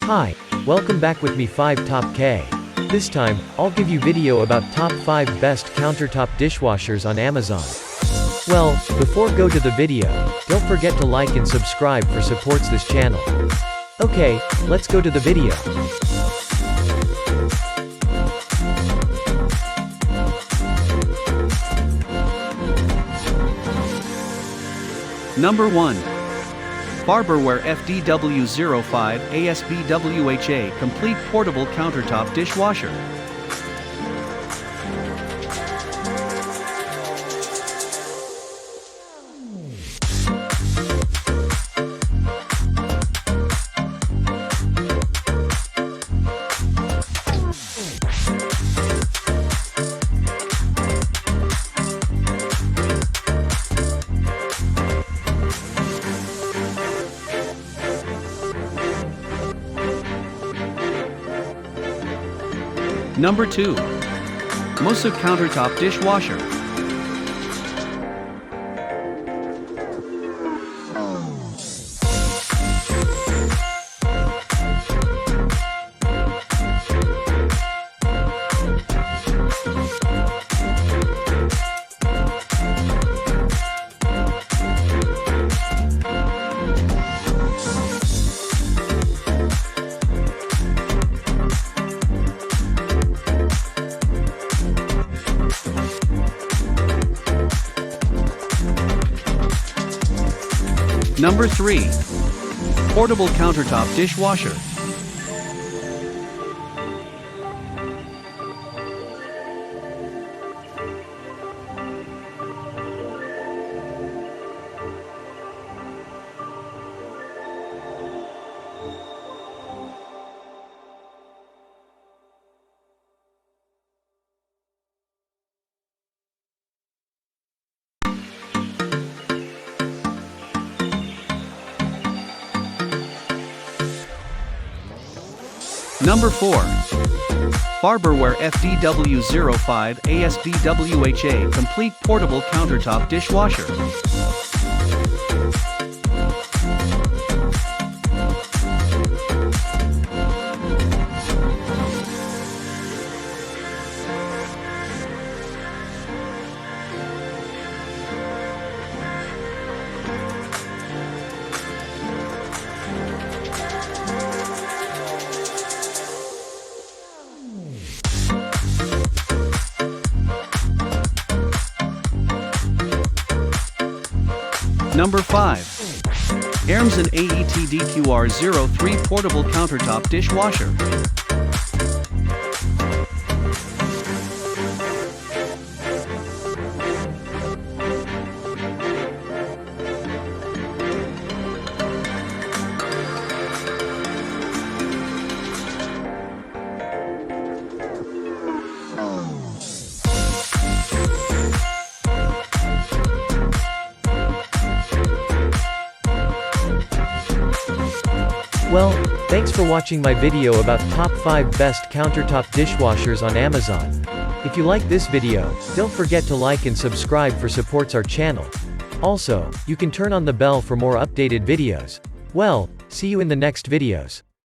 Hi, welcome back with me 5 Top K. This time, I'll give you video about top 5 best countertop dishwashers on Amazon. Well, before go to the video, don't forget to like and subscribe for supports this channel. Okay, let's go to the video. Number 1. Farberware FDW05 ASBWHA Complete Portable Countertop Dishwasher. Number 2. MOOSOO Countertop Dishwasher. Number 3. Portable Countertop Dishwasher. Number 4. Farberware FDW05 ASBWHA Complete Portable Countertop Dishwasher. Number 5. Airmsen AETDQR03 Portable Countertop Dishwasher. Well, thanks for watching my video about top 5 best countertop dishwashers on Amazon. If you like this video, don't forget to like and subscribe for supports our channel. Also, you can turn on the bell for more updated videos. Well, see you in the next videos.